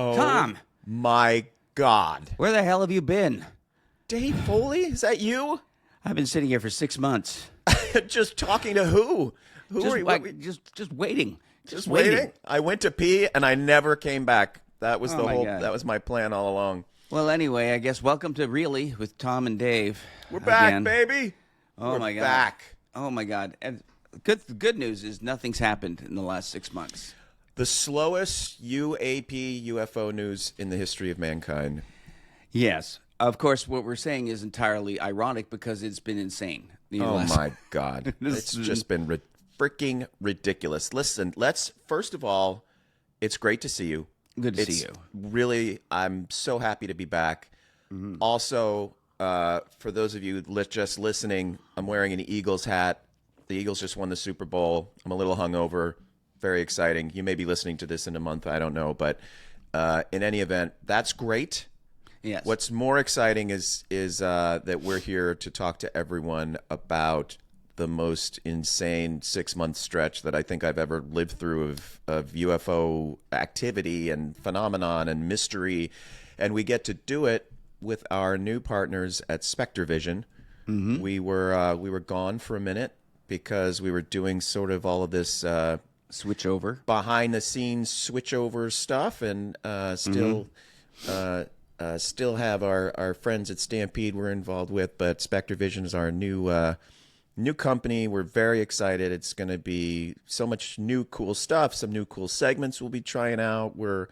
Oh, Tom, my God. where the hell have you been? Dave Foley? Is that you? I've been sitting here for 6 months. Just talking to who? Who Just, are you? just waiting. Just waiting? I went to pee and I never came back. That was God. that was my plan all along. Well, anyway, I guess welcome to Really with Tom and Dave. We're back, again. baby. Oh, We're my God. back. Oh, my God. And the good news is nothing's happened in the last 6 months. The slowest UFO news in the history of mankind. Yes. Of course, what we're saying is entirely ironic because it's been insane. Oh, my God. It's just been freaking ridiculous. Listen, first of all, it's great to see you. Good to see you. Really, I'm so happy to be back. Mm-hmm. Also, for those of you just listening, I'm wearing an Eagles hat. The Eagles just won the Super Bowl. I'm a little hungover. Very exciting. You may be listening to this in a month. I don't know. But in any event, that's great. Yes. What's more exciting is that we're here to talk to everyone about the most insane 6-month stretch that I think I've ever lived through of UFO activity and phenomenon and mystery. And we get to do it with our new partners at SpectreVision. Mm-hmm. We were gone for a minute because we were doing sort of all of this switchover, behind the scenes switchover stuff, and still have our friends at Stampede we're involved with, but SpectreVision is our new company. We're very excited. It's going to be so much new cool stuff, some new cool segments we'll be trying out. We're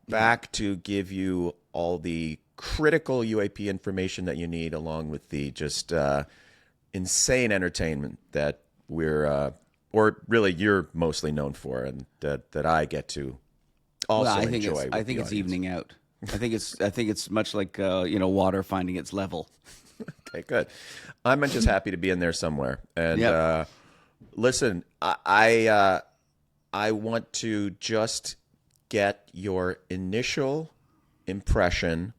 back to give you all the critical UAP information that you need, along with the just insane entertainment that or really you're mostly known for, and that I get to also enjoy. I think it's evening out. I think it's much like water finding its level. Okay, good. I'm just happy to be in there somewhere. And listen, I want to just get your initial impression.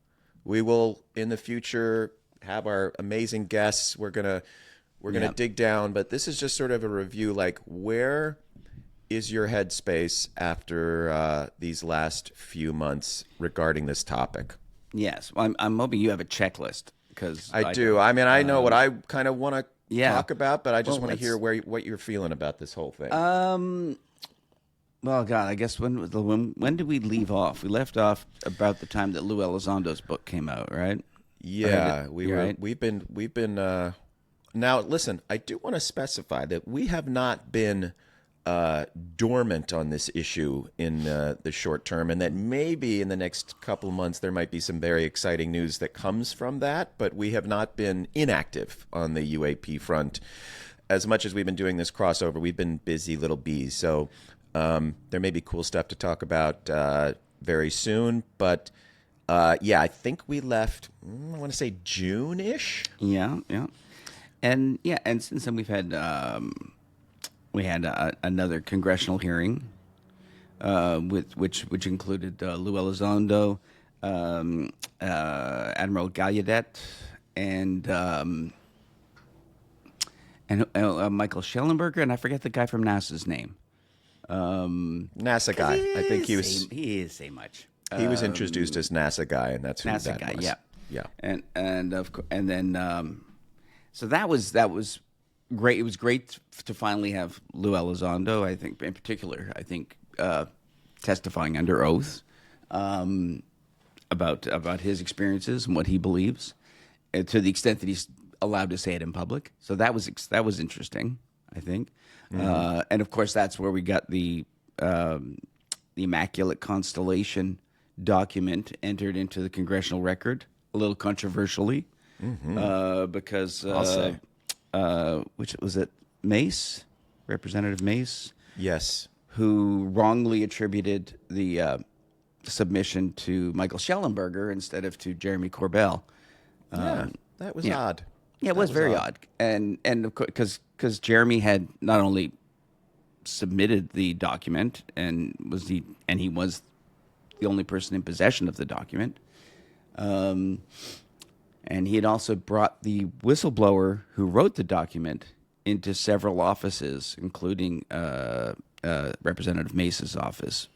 We will in the future have our amazing guests. We're gonna dig down, but this is just sort of a review. Like, where is your headspace after these last few months regarding this topic? Yes, well, I'm hoping you have a checklist. Because I do. I mean, I know what I kind of want to talk about, but I just want to hear what you're feeling about this whole thing. Well, God, I guess when did we leave off? We left off about the time that Lou Elizondo's book came out, right? Yeah, right? We've been. Now, listen, I do want to specify that we have not been dormant on this issue in the short term, and that maybe in the next couple of months there might be some very exciting news that comes from that, but we have not been inactive on the UAP front. As much as we've been doing this crossover, we've been busy little bees, so there may be cool stuff to talk about very soon, but I think we left, I want to say June-ish? Yeah. And since then we've had... We had another congressional hearing, which included Lou Elizondo, Admiral Gallaudet, and Michael Schellenberger, and I forget the guy from NASA's name. NASA guy. I think he was. He is say much. He was introduced as NASA guy, and that's who NASA that guy. was. Yeah. And then so that was great. It was great to finally have Lou Elizondo, I think, in particular, testifying under oath about his experiences and what he believes, to the extent that he's allowed to say it in public. So that was interesting, I think. Mm-hmm. And of course, that's where we got the Immaculate constellation document entered into the congressional record, a little controversially, because. I'll say. Which was it, Mace, Representative Mace? Yes. Who wrongly attributed the submission to Michael Schellenberger instead of to Jeremy Corbell. That was odd. Yeah, it was very odd. And of course, because Jeremy had not only submitted the document and he was the only person in possession of the document, and he had also brought the whistleblower who wrote the document into several offices, including Representative Mace's office,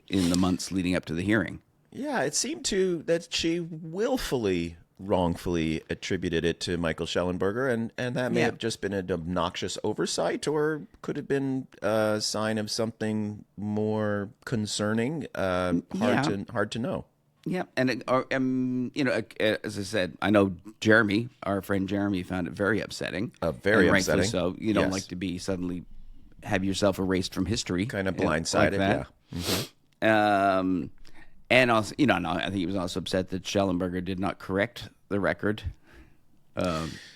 in the months leading up to the hearing. Yeah, it seemed that she willfully, wrongfully attributed it to Michael Schellenberger, and that may Yeah. have just been an obnoxious oversight, or could have been a sign of something more concerning. Hard to know. Yeah, and as I said, I know Jeremy, our friend Jeremy, found it very upsetting. Very and rightfully upsetting. so. You don't Yes. like to be suddenly have yourself erased from history, Kind of like blindsided, that. And also, no, I think he was also upset that Schellenberger did not correct the record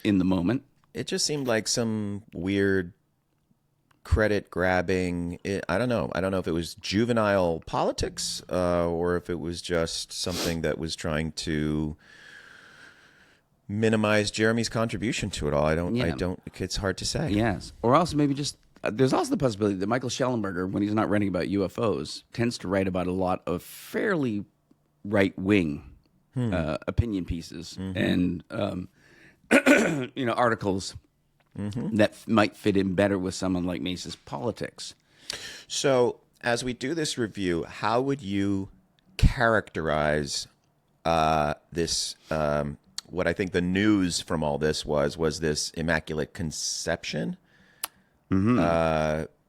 in the moment. It just seemed like some weird credit grabbing. I don't know. I don't know if it was juvenile politics or if it was just something that was trying to minimize Jeremy's contribution to it all. I don't. It's hard to say. Yes, or also maybe just there's also the possibility that Michael Schellenberger, when he's not writing about UFOs, tends to write about a lot of fairly right-wing opinion pieces and articles that might fit in better with someone like Mace's politics. So, as we do this review, how would you characterize this? What I think the news from all this was this Immaculate Conception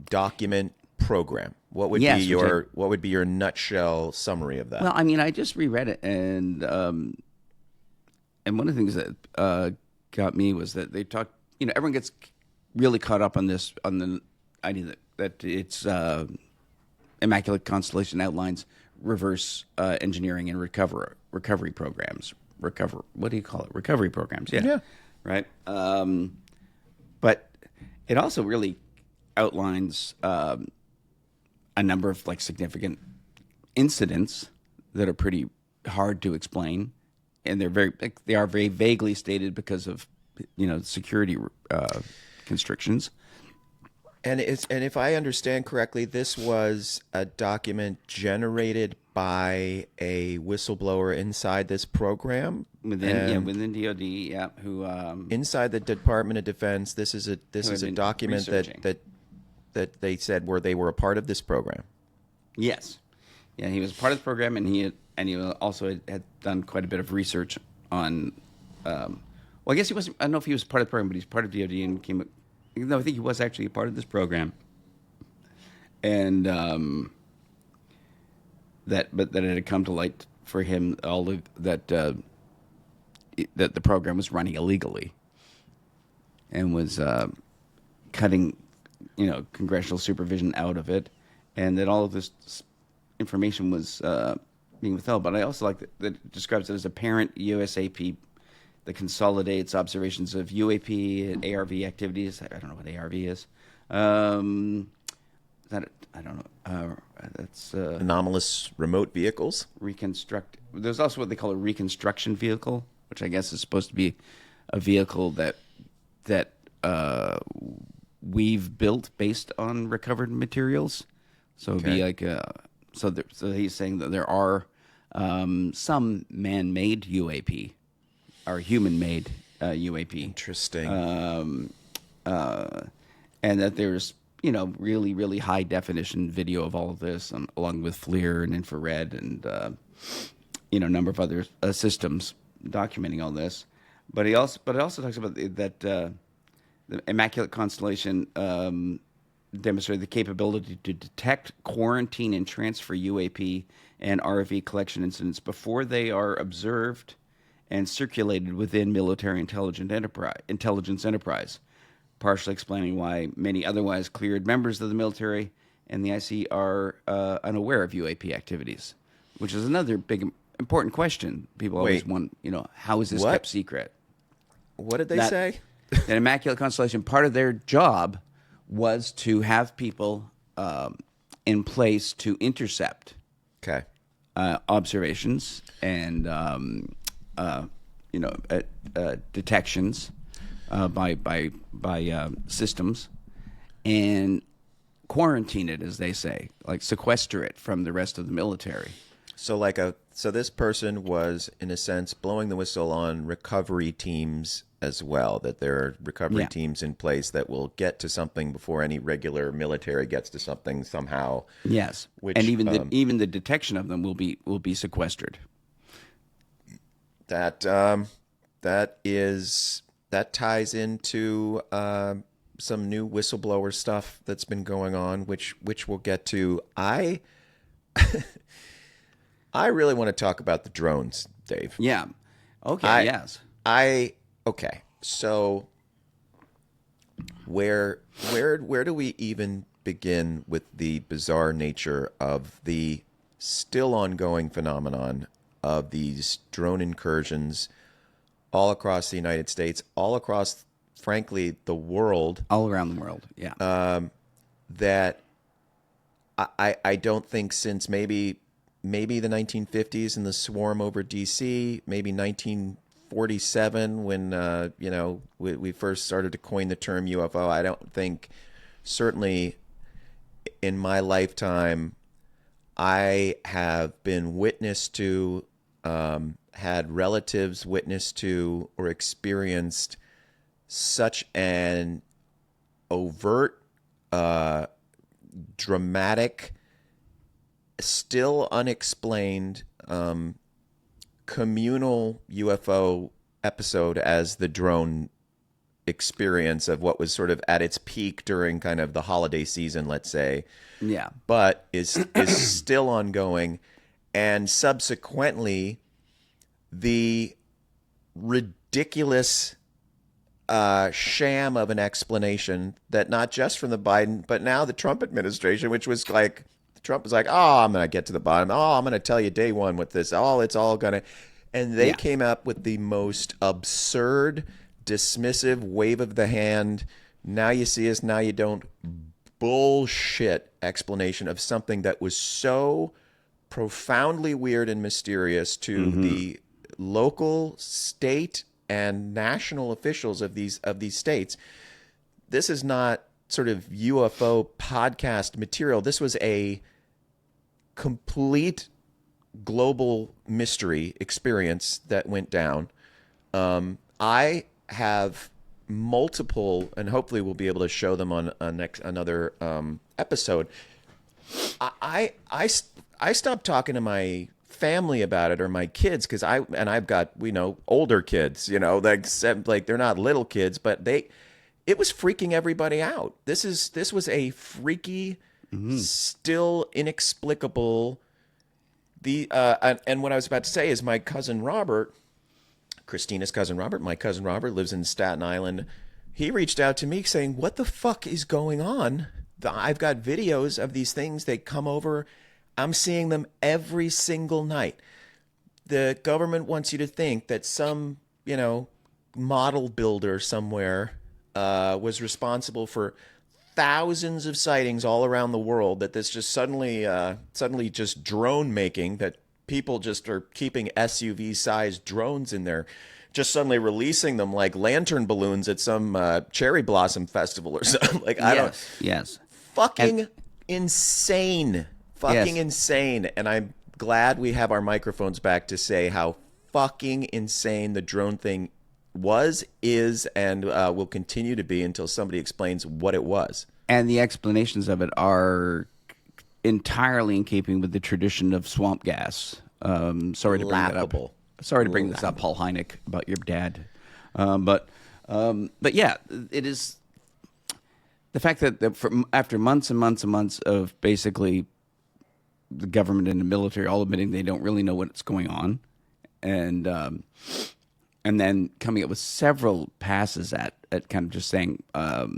document program. What would be your nutshell summary of that? Well, I mean, I just reread it, and one of the things that got me was that they talked. Everyone gets really caught up on the idea that it's Immaculate Constellation outlines reverse engineering and recovery programs. What do you call it? Recovery programs. Yeah. Right. But it also really outlines a number of significant incidents that are pretty hard to explain, and they are very vaguely stated because of security constrictions. And if I understand correctly, this was a document generated by a whistleblower inside this program within DoD. Yeah, who inside the Department of Defense. This is a document that they said they were a part of this program. Yes, yeah, he was part of the program, and he also had done quite a bit of research on. Well, I guess he wasn't. I don't know if he was part of the program, but he's part of DoD and came. No, I think he was actually a part of this program, and that it had come to light for him that the program was running illegally, and was cutting, congressional supervision out of it, and that all of this information was being withheld. But I also like that it describes it as apparent USAP. That consolidates observations of UAP and ARV activities. I don't know what ARV is. I don't know. That's Anomalous remote vehicles. There's also what they call a reconstruction vehicle, which I guess is supposed to be a vehicle that we've built based on recovered materials. So it'd be like so he's saying that there are some man-made UAP. Or human-made UAP. Interesting. And that there's, really, really high-definition video of all of this, along with FLIR and infrared and, a number of other systems documenting all this. But it also talks about that the Immaculate Constellation demonstrated the capability to detect, quarantine, and transfer UAP and RFE collection incidents before they are observed and circulated within military intelligence enterprise, partially explaining why many otherwise cleared members of the military and the IC are unaware of UAP activities, which is another big, important question. People always want, how is this kept secret? What did they say? That Immaculate Constellation, part of their job was to have people in place to intercept observations and detections by systems, and quarantine it, as they say, like sequester it from the rest of the military. So this person was, in a sense, blowing the whistle on recovery teams as well, that there are recovery teams in place that will get to something before any regular military gets to something somehow. Yes, Which, and even the detection of them will be sequestered. That ties into some new whistleblower stuff that's been going on, which we'll get to. I really want to talk about the drones, Dave. Yeah. Okay. Yes. Okay. So where do we even begin with the bizarre nature of the still ongoing phenomenon of these drone incursions all across the United States, all across, frankly, the world? All around the world. Yeah. That I don't think since maybe the 1950s and the swarm over D.C., maybe 1947 when we first started to coin the term UFO. I don't think, certainly in my lifetime, I have been witness to, had relatives witness to, or experienced such an overt, dramatic, still unexplained communal UFO episode as the drone experience of what was sort of at its peak during kind of the holiday season, let's say. Yeah. But is still ongoing. And subsequently, the ridiculous sham of an explanation that not just from the Biden, but now the Trump administration, which was like, Trump was like, oh, I'm going to get to the bottom. Oh, I'm going to tell you day one with this. Oh, it's all going to. And they came up with the most absurd, dismissive, wave of the hand, now you see us, now you don't, bullshit explanation of something that was so profoundly weird and mysterious to the local, state, and national officials of these states. This is not sort of UFO podcast material. This was a complete global mystery experience that went down. I have multiple, and hopefully we'll be able to show them on another episode. I stopped talking to my family about it, or my kids, because I've got older kids, like they're not little kids, but it was freaking everybody out. This was a freaky, still inexplicable. And what I was about to say is my cousin Robert, Christina's cousin Robert, my cousin Robert lives in Staten Island. He reached out to me saying, "What the fuck is going on? I've got videos of these things. They come over. I'm seeing them every single night. The government wants you to think that some, model builder somewhere was responsible for thousands of sightings all around the world, that this just suddenly just drone making, that people just are keeping SUV-sized drones in there, just suddenly releasing them like lantern balloons at some cherry blossom festival or something." Like, I don't. Yes. Fucking insane. Fucking insane. And I'm glad we have our microphones back to say how fucking insane the drone thing is, and will continue to be until somebody explains what it was. And the explanations of it are entirely in keeping with the tradition of swamp gas. Sorry to bring that up. Sorry to bring this up, Paul Hynek, about your dad. But yeah, it is the fact that after months and months and months of basically the government and the military all admitting they don't really know what's going on, and then coming up with several passes at kind of just saying, at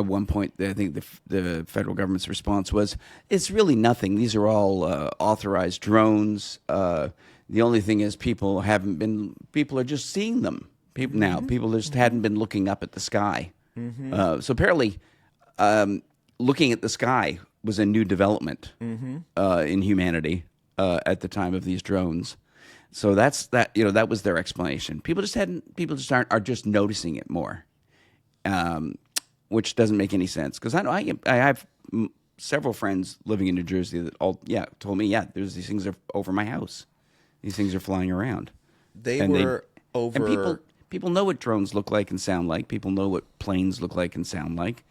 one point, I think the federal government's response was, "It's really nothing. These are all authorized drones. The only thing is people are just seeing them. People just hadn't been looking up at the sky." So apparently, looking at the sky was a new development in humanity at the time of these drones. So that was their explanation. People just are just noticing it more, which doesn't make any sense. Because I have several friends living in New Jersey that told me, there's these things are over my house. These things are flying around. People People know what drones look like and sound like. People know what planes look like and sound like.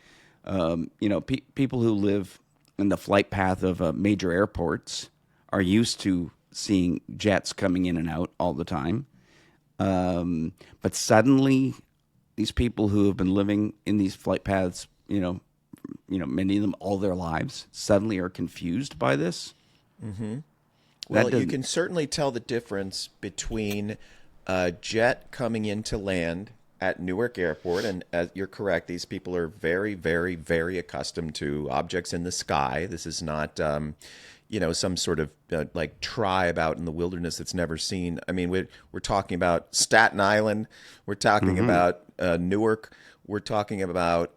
People who live in the flight path of major airports are used to seeing jets coming in and out all the time. But suddenly, these people who have been living in these flight paths, many of them all their lives, suddenly are confused by this. Mm-hmm. Well, you can certainly tell the difference between a jet coming into land at Newark Airport, and you're correct, these people are very, very, very accustomed to objects in the sky. This is not, some sort of like tribe out in the wilderness that's never seen. I mean, we're talking about Staten Island, we're talking about Newark, we're talking about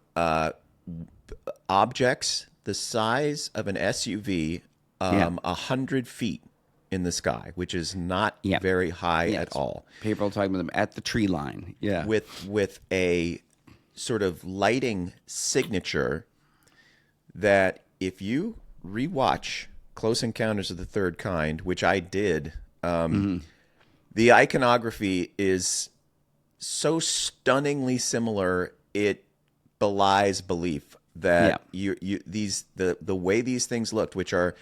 objects the size of an SUV, 100 feet in the sky, which is not very high at all. People are talking about them at the tree line. Yeah. With a sort of lighting signature that if you rewatch Close Encounters of the Third Kind, which I did, the iconography is so stunningly similar, it belies belief that the way these things looked, which are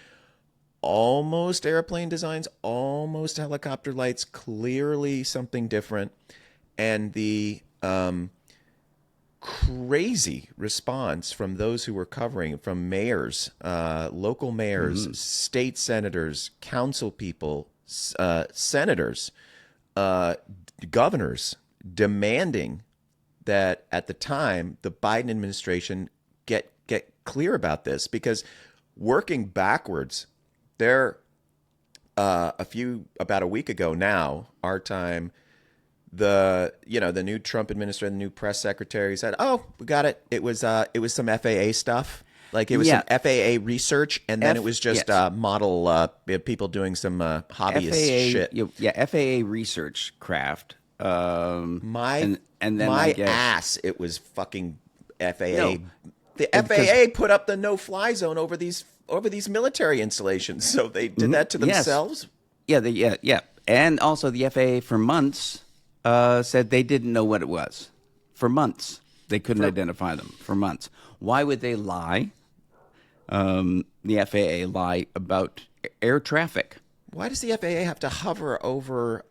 almost airplane designs, almost helicopter lights, clearly something different, and the crazy response from those who were covering, from mayors, local mayors, state senators, council people, senators, governors, demanding that at the time the Biden administration get clear about this, because working backwards, there about a week ago now, our time, the new Trump administration, the new press secretary said, "Oh, we got it. It was some FAA stuff. Like it was some FAA research, and then it was just model people doing some hobbyist shit." FAA research craft. My ass, it was fucking FAA. No, the FAA put up the no-fly zone over these military installations, so they did that to themselves. Yeah, and also the FAA for months said they didn't know what it was. For months, they couldn't identify them. For months, why would they lie? The FAA lie about air traffic. Why does the FAA have to hover over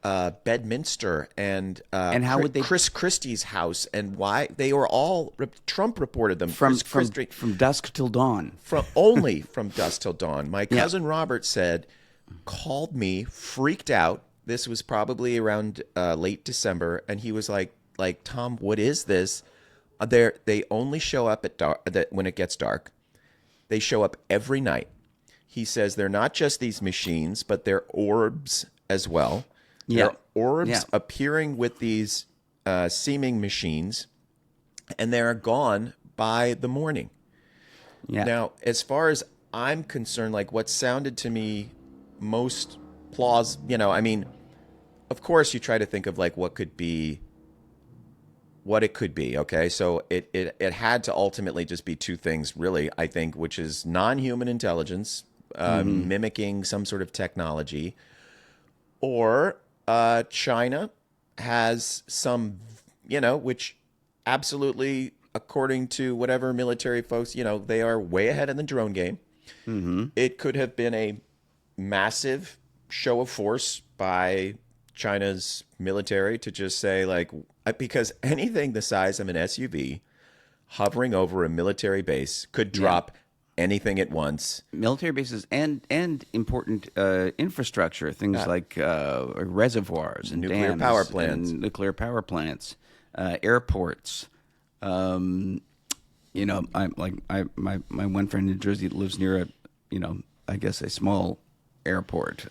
Bedminster and how would they Chris Christie's house, and why they were all Trump reported them from dusk till dawn, only from dusk till dawn. My cousin Robert called me, freaked out. This was probably around late December, and he was like Tom, what is this? They only show up at dark when it gets dark. They show up every night. He says they're not just these machines, but they're orbs as well. Yeah. They're orbs appearing with these seeming machines, and they're gone by the morning. Yeah. Now, as far as I'm concerned, like what sounded to me most plausible, I mean, of course you try to think of like what it could be. Okay, so it had to ultimately just be two things, really, I think, which is non-human intelligence, mimicking some sort of technology, or China has some, which absolutely, according to whatever military folks, they are way ahead in the drone game. Mm-hmm. It could have been a massive show of force by China's military to just say, like, because anything the size of an SUV hovering over a military base could drop anything at once. Military bases and important infrastructure, things like reservoirs and nuclear dams power plants, and nuclear power plants, airports. My one friend in Jersey lives near I guess a small airport,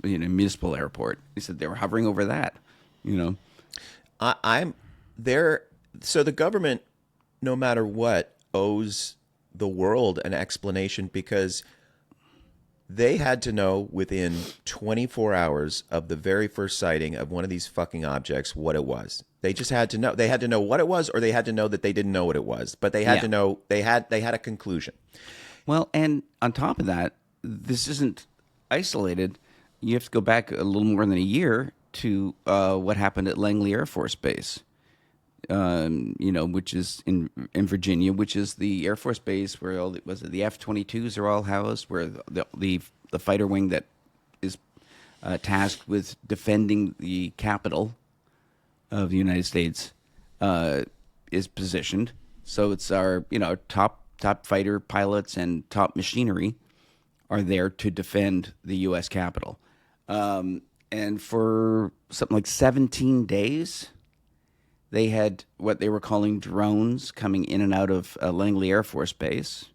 municipal airport. He said they were hovering over that. I'm there. So the government, no matter what, owes the world an explanation, because they had to know within 24 hours of the very first sighting of one of these fucking objects what it was. They just had to know. They had to know what it was, or they had to know that they didn't know what it was. But they had to know. They had a conclusion. Well, and on top of that, this isn't isolated. You have to go back a little more than a year to what happened at Langley Air Force Base. which is in Virginia, which is the Air Force base where the F-22s are all housed, where the fighter wing that is tasked with defending the capital of the United States is positioned. So it's our top fighter pilots and top machinery are there to defend the U.S. Capitol. And for something like 17 days, they had what they were calling drones coming in and out of Langley Air Force Base.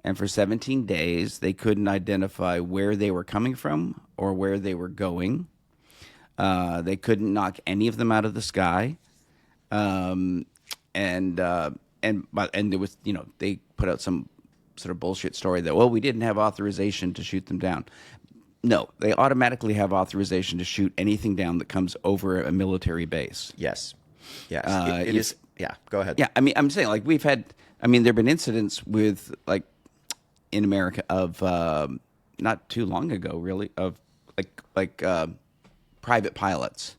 And for 17 days, they couldn't identify where they were coming from or where they were going. They couldn't knock any of them out of the sky. And there was, they put out some sort of bullshit story that, we didn't have authorization to shoot them down. No, they automatically have authorization to shoot anything down that comes over a military base. Yes. Yes. It is. Yeah. Go ahead. Yeah. I mean, I'm saying there have been incidents with in America of not too long ago, really, of private pilots,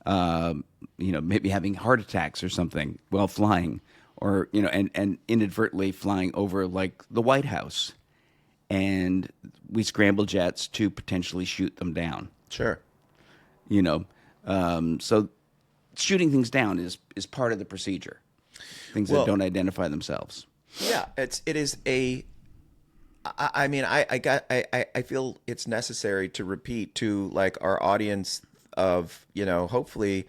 maybe having heart attacks or something while flying, or and inadvertently flying over the White House, and we scramble jets to potentially shoot them down. Sure. So shooting things down is part of the procedure. Things that don't identify themselves. Yeah, it is a. I mean, I feel it's necessary to repeat to our audience of hopefully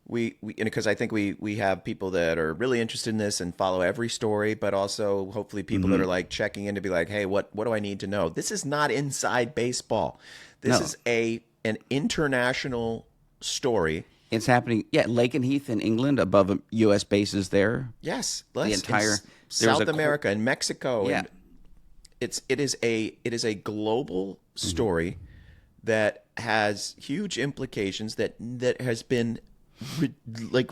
we because I think we have people that are really interested in this and follow every story, but also hopefully people that are checking in to be hey, what do I need to know? This is not inside baseball. This is an international story. It's happening. Yeah, Lakenheath in England, above U.S. bases there. Yes, the entire South America and Mexico. Yeah. And it is a global story that has huge implications that has been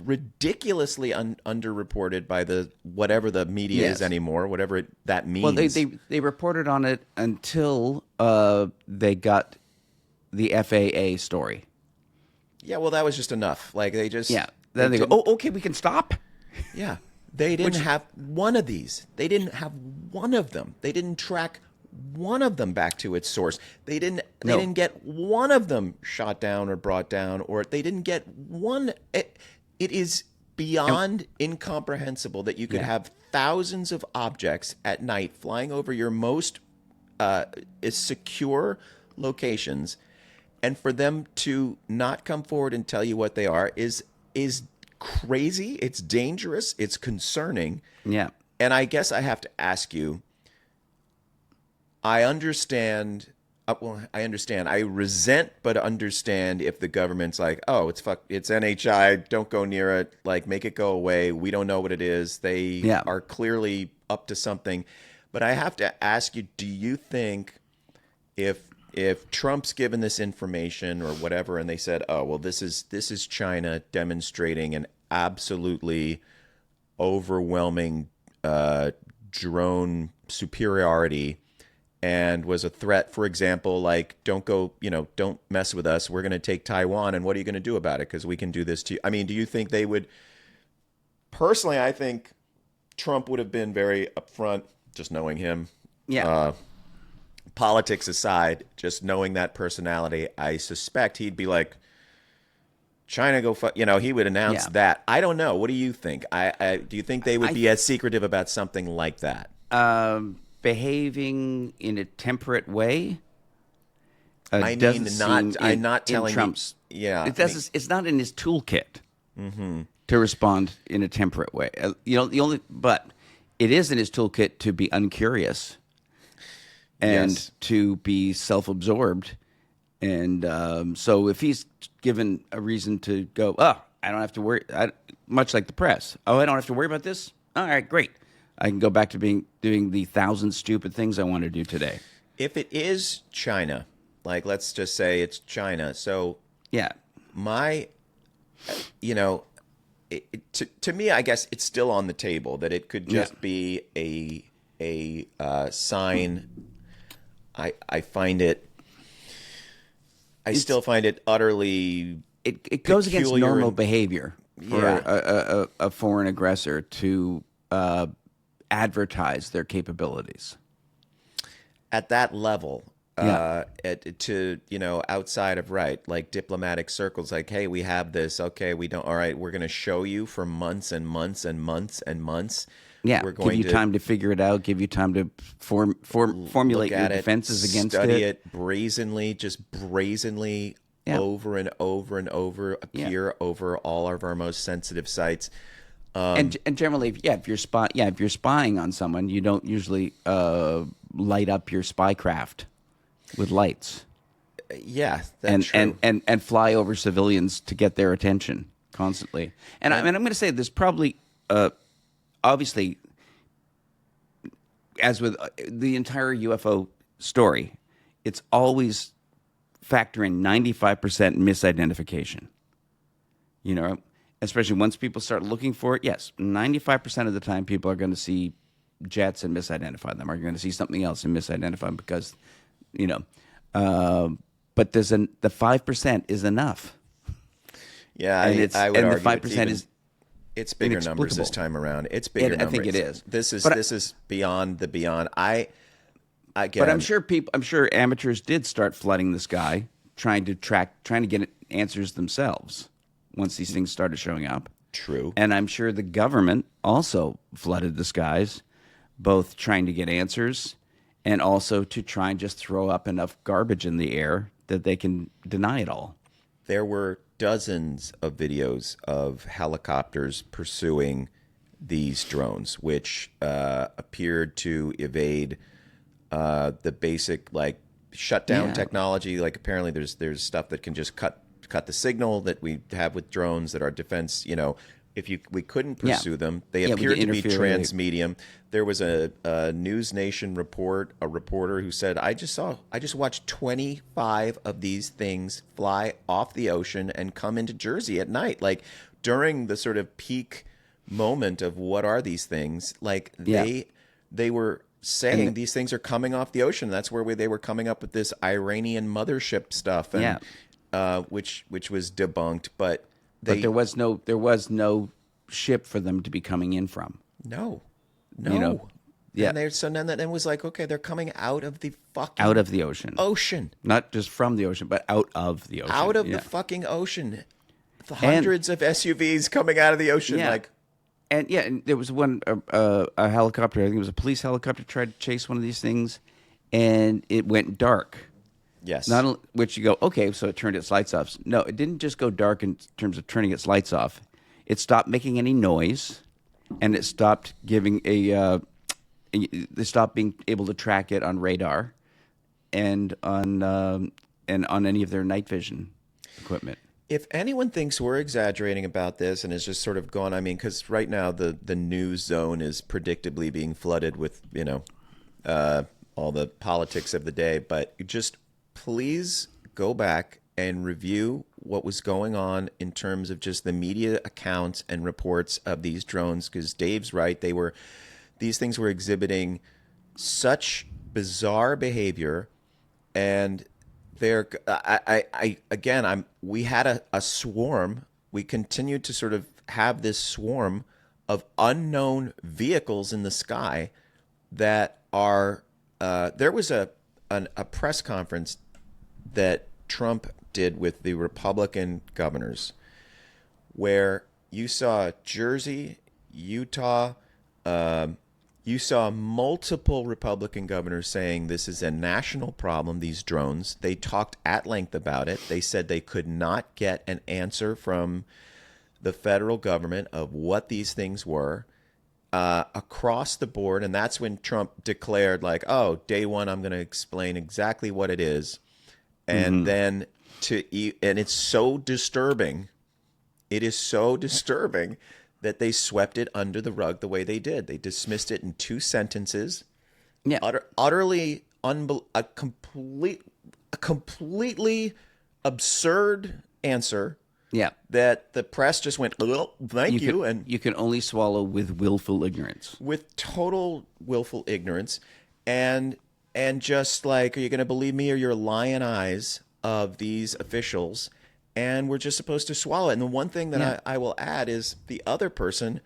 ridiculously underreported by whatever the media is anymore, whatever that means. Well, they reported on it until they got the FAA story. Yeah, well, that was just enough. They just Then they go, okay, we can stop. Yeah. They didn't have one of these. They didn't have one of them. They didn't track one of them back to its source. They didn't get one of them shot down or brought down, or they didn't get one. It is beyond incomprehensible that you could have thousands of objects at night flying over your most secure locations, and for them to not come forward and tell you what they are is crazy. It's dangerous. It's concerning. Yeah. And I guess I have to ask you, I understand. I understand. I resent, but understand if the government's it's NHI. Don't go near it. Make it go away. We don't know what it is. They are clearly up to something. But I have to ask you, do you think if Trump's given this information or whatever, and they said, this is China demonstrating an absolutely overwhelming drone superiority and was a threat, for example, don't mess with us. We're going to take Taiwan, and what are you going to do about it? Because we can do this to you. I mean, do you think they would? Personally, I think Trump would have been very upfront, just knowing him. Yeah. Politics aside, just knowing that personality, I suspect he'd be China, go fuck. He would announce that. I don't know. What do you think? Do you think they would be as secretive about something like that? Behaving in a temperate way. I'm not telling Trump's. Yeah, it's not in his toolkit to respond in a temperate way. But it is in his toolkit to be uncurious. And to be self-absorbed. And so if he's given a reason to go, I don't have to worry, much like the press. I don't have to worry about this? All right, great. I can go back to doing the 1,000 stupid things I want to do today. If it is China, let's just say it's China. So to me, I guess it's still on the table that it could just be a sign. I find it. I still find it utterly. It goes against normal behavior for foreign aggressor to advertise their capabilities. At that level, Yeah. to outside of like diplomatic circles, like, hey, we have this, okay, we don't, all right, we're going to show you for months and months and months and months. Yeah, We're give going you to time to figure it out, give you time to formulate look your at it, defenses against study it. just brazenly Yeah. over and over and over, appear over all of our most sensitive sites. And generally, if you're spying on someone, you don't usually light up your spycraft with lights Yeah, that's true. and fly over civilians to get their attention constantly. And I'm going to say there's probably obviously, as with the entire UFO story, it's always factor in 95% misidentification. Especially once people start looking for it, yes, 95% of the time people are going to see jets and misidentify them, or you're going to see something else and misidentify them because, but the 5% is enough. Yeah, And I would and the argue 5% is it's bigger numbers this inexplicable. time around. It's bigger numbers. I think it is. This is But this is beyond the beyond. I get. But I'm sure amateurs did start flooding the sky, trying to get answers themselves once these things started showing up. True. And I'm sure the government also flooded the skies, both trying to get answers and also to try and just throw up enough garbage in the air that they can deny it all. There were dozens of videos of helicopters pursuing these drones, which appeared to evade the basic shutdown technology. Like apparently there's stuff that can just cut the signal that we have with drones that our defense, we couldn't pursue them. They appeared to be transmedium. There was a News Nation reporter who said, I just watched 25 of these things fly off the ocean and come into Jersey at night. Like during the sort of peak moment of what are these things? Like they were saying these things are coming off the ocean. That's where they were coming up with this Iranian mothership stuff, and which was debunked. But there was no ship for them to be coming in from. No. Yeah. And so then it was like, okay, they're coming out of the fucking ocean, not just from the ocean, but out of the ocean, out of the fucking ocean. The hundreds of SUVs coming out of the ocean, And there was one a helicopter. I think it was a police helicopter tried to chase one of these things, and it went dark. Yes. Not only, which you go, okay, so it turned its lights off. No, it didn't just go dark in terms of turning its lights off. It stopped making any noise, and it stopped giving they stopped being able to track it on radar, and on any of their night vision equipment. If anyone thinks we're exaggerating about this and is just sort of gone, because right now the news zone is predictably being flooded with all the politics of the day, but just please go back and review what was going on in terms of just the media accounts and reports of these drones, because Dave's right. These things were exhibiting such bizarre behavior, and we had a swarm. We continued to sort of have this swarm of unknown vehicles in the sky that are. There was a press conference that Trump did with the Republican governors, where you saw Jersey, Utah. You saw multiple Republican governors saying this is a national problem, these drones. They talked at length about it. They said they could not get an answer from the federal government of what these things were across the board. And that's when Trump declared, day one, I'm going to explain exactly what it is. And then and it's so disturbing. It is so disturbing that they swept it under the rug the way they did. They dismissed it in 2 sentences. Yeah. Utterly a completely absurd answer. Yeah. That the press just went, thank you. And you can only swallow with willful ignorance. With total willful ignorance. And just are you going to believe me or your lying eyes of these officials? and we're just supposed to swallow it. And the one thing that I will add is the other person,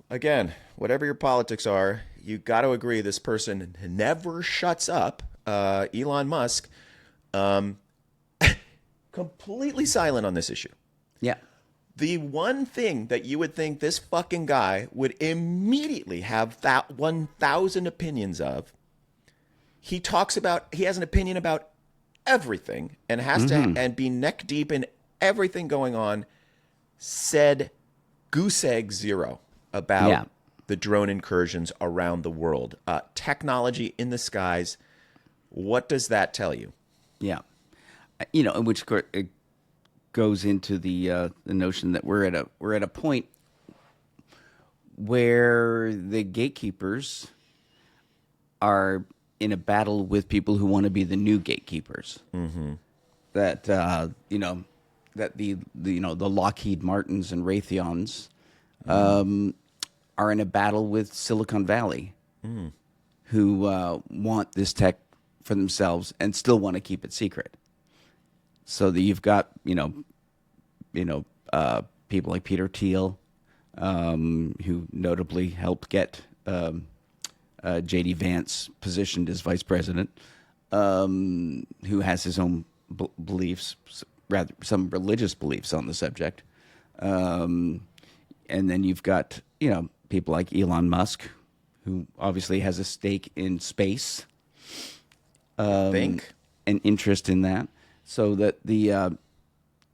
again, whatever your politics are, you got to agree this person never shuts up. Elon Musk, completely silent on this issue. Yeah. The one thing that you would think this fucking guy would immediately have that 1,000 opinions of, he has an opinion about everything and has to and be neck deep in everything going on, said goose egg zero about the drone incursions around the world. Technology in the skies. What does that tell you? Yeah. Which it goes into the notion that we're at a point where the gatekeepers are in a battle with people who want to be the new gatekeepers. Mm-hmm. That that the Lockheed Martins and Raytheons are in a battle with Silicon Valley, who want this tech for themselves and still want to keep it secret. So that you've got people like Peter Thiel, who notably helped get J.D. Vance positioned as vice president, who has his own beliefs, rather some religious beliefs on the subject, and then you've got people like Elon Musk, who obviously has a stake in space, an interest in that. So that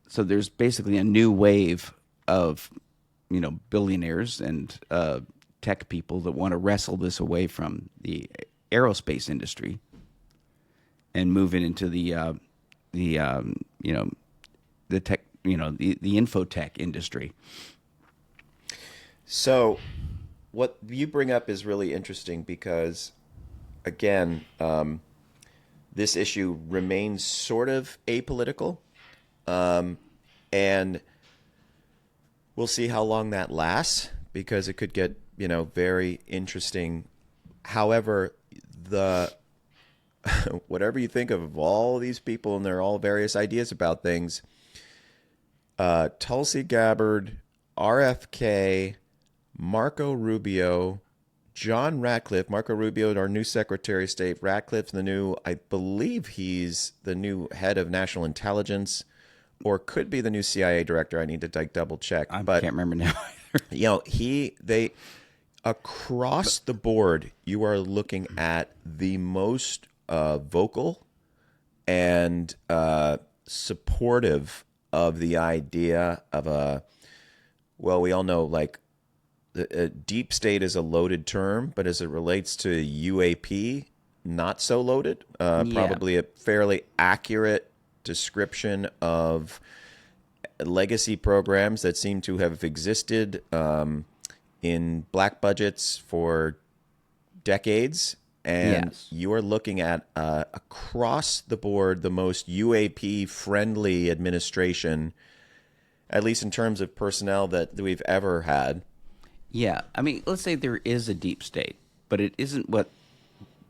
so there's basically a new wave of billionaires and tech people that want to wrestle this away from the aerospace industry and move it into the tech the infotech industry. So what you bring up is really interesting because, again, this issue remains sort of apolitical, and we'll see how long that lasts because it could get very interesting. However, whatever you think of all these people and their all various ideas about things, Tulsi Gabbard, RFK, Marco Rubio, John Ratcliffe, Marco Rubio, our new Secretary of State. Ratcliffe's I believe he's the new head of national intelligence, or could be the new CIA director. I need to double check. I can't remember now either. Across the board, you are looking at the most vocal and supportive of the idea of we all know, like, the deep state is a loaded term, but as it relates to UAP, not so loaded. Probably a fairly accurate description of legacy programs that seem to have existed in black budgets for decades. And you are looking at across the board the most UAP-friendly administration, at least in terms of personnel that we've ever had. Yeah, I mean, let's say there is a deep state, but it isn't what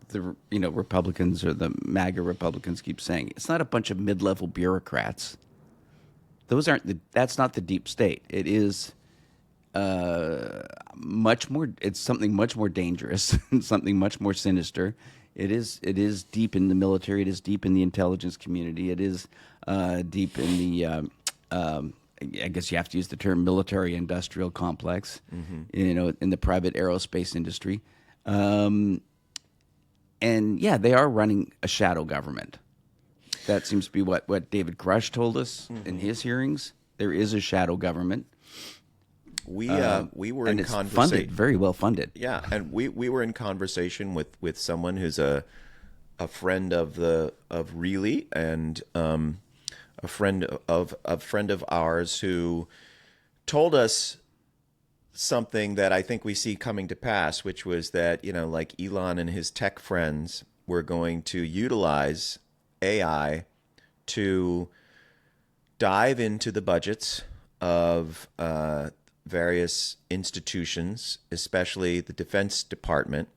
the Republicans or the MAGA Republicans keep saying. It's not a bunch of mid-level bureaucrats. That's not the deep state. It is much more. It's something much more dangerous, something much more sinister. It is deep in the military. It is deep in the intelligence community. It is deep in the. I guess you have to use the term military-industrial complex, in the private aerospace industry. And they are running a shadow government. That seems to be what David Grush told us in his hearings. There is a shadow government. We were in conversation. Funded, very well funded. Yeah, and we were in conversation with someone who's a friend of Reilly and a friend of ours who told us something that I think we see coming to pass, which was that like Elon and his tech friends were going to utilize AI to dive into the budgets of various institutions, especially the Defense Department,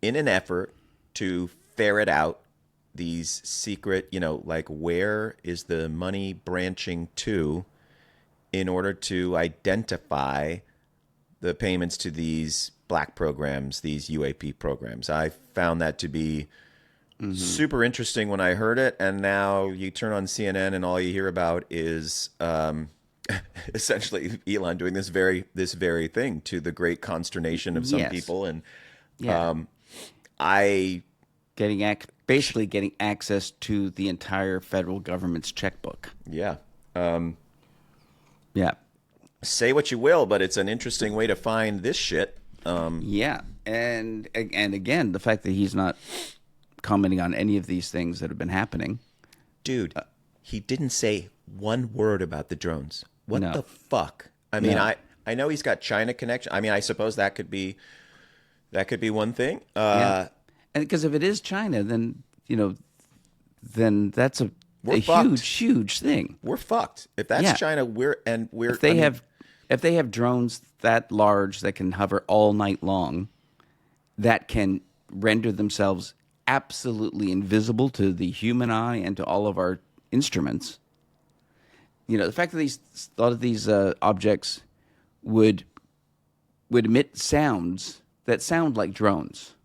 in an effort to ferret out these secret, like where is the money branching to in order to identify the payments to these black programs, these UAP programs. I found that to be super interesting when I heard it, and now you turn on CNN and all you hear about is essentially Elon doing this very thing, to the great consternation of some people, and basically getting access to the entire federal government's checkbook. Yeah. Yeah. Say what you will, but it's an interesting way to find this shit. Yeah, and again, the fact that he's not commenting on any of these things that have been happening. Dude, he didn't say one word about the drones. What the fuck? I mean, I know he's got China connection. I mean, I suppose that could be one thing. And because if it is China, then then that's a huge thing. We're fucked. If that's China, if they have drones that large that can hover all night long, that can render themselves absolutely invisible to the human eye and to all of our instruments. The fact that a lot of these objects would emit sounds that sound like drones.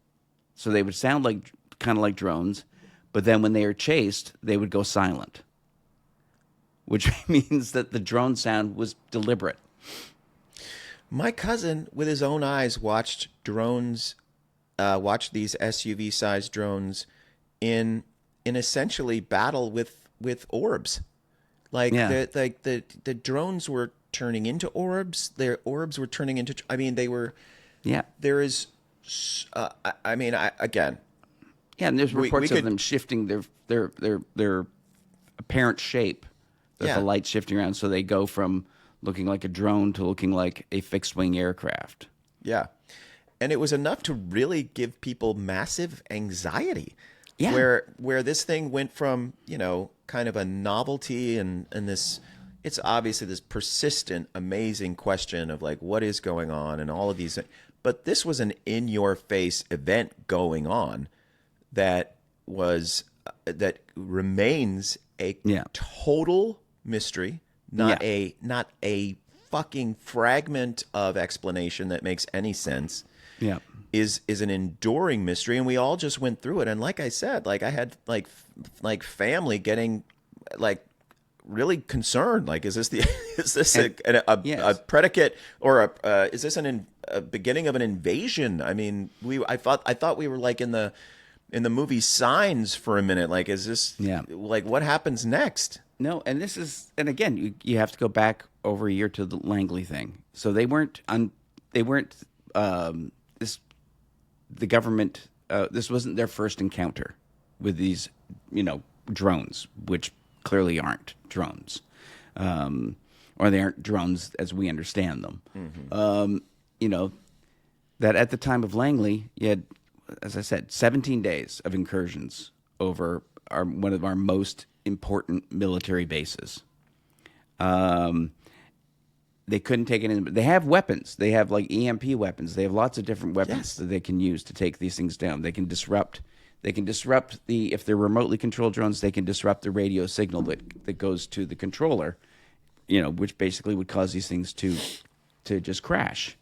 So they would sound kind of like drones, but then when they are chased, they would go silent, which means that the drone sound was deliberate. My cousin, with his own eyes, watched these SUV-sized drones in essentially battle with orbs. The drones were turning into orbs. Their orbs were turning into. I mean, they were. Yeah. There is. Again. Yeah, and there's reports of them shifting their apparent shape. The light shifting around, so they go from looking like a drone to looking like a fixed-wing aircraft. Yeah. And it was enough to really give people massive anxiety. Yeah. Where this thing went from, kind of a novelty and this, it's obviously this persistent, amazing question of like, what is going on and all of these. But this was an in-your-face event going on that remains a total mystery. Not a fucking fragment of explanation that makes any sense. Yeah, is an enduring mystery, and we all just went through it. And like I said, like I had like family getting like really concerned. Like, is this a predicate or is this a beginning of an invasion? I mean, I thought we were like in the movie Signs for a minute. Like, is this like what happens next? No, and this is, and again, you have to go back over a year to the Langley thing. So the government, this wasn't their first encounter with these, drones, which clearly aren't drones, or they aren't drones as we understand them. Mm-hmm. That at the time of Langley, you had, as I said, 17 days of incursions over one of our most important military bases. They couldn't take it in. They have weapons. They have like EMP weapons. They have lots of different weapons that they can use to take these things down. They can disrupt. If they're remotely controlled drones, they can disrupt the radio signal that goes to the controller, which basically would cause these things to just crash.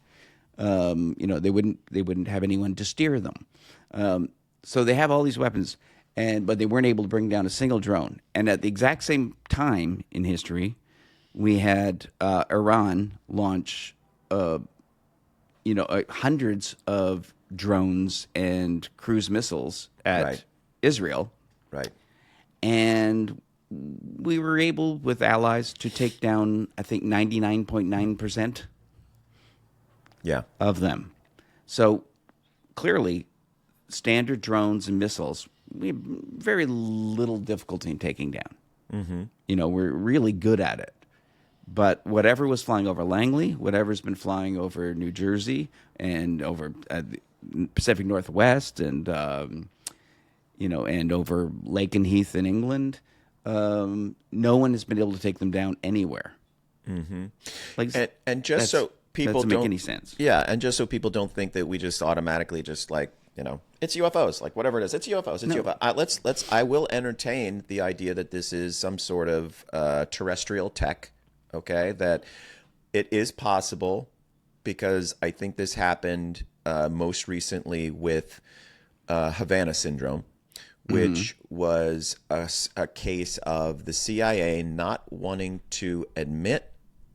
They wouldn't have anyone to steer them. So they have all these weapons. But they weren't able to bring down a single drone. And at the exact same time in history, we had Iran launch, hundreds of drones and cruise missiles at Israel. Right. And we were able, with allies, to take down, I think, 99.9% of them. So clearly, standard drones and missiles, we have very little difficulty in taking down. Mm-hmm. We're really good at it. But whatever was flying over Langley, whatever's been flying over New Jersey and over the Pacific Northwest and and over Lakenheath in England, no one has been able to take them down anywhere. Mm-hmm. And just so people doesn't don't make any sense. Yeah, and just so people don't think that we just automatically just like it's UFOs, like whatever it is, it's UFOs, it's UFO. I will entertain the idea that this is some sort of terrestrial tech, okay, that it is possible, because I think this happened most recently with Havana syndrome, which was a case of the CIA not wanting to admit